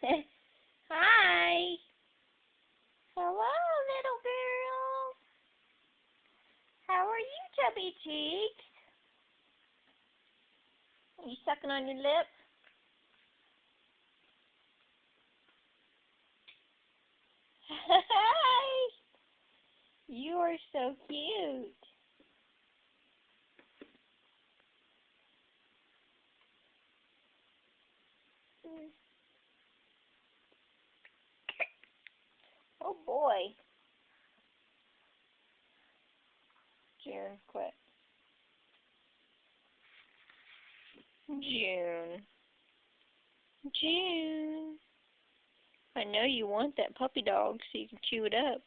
Hi. Hello, little girl. How are you, chubby cheeks? Are you sucking on your lip? Hi. You are so cute. Oh boy. June, quit. June. June. I know you want that puppy dog so you can chew it up.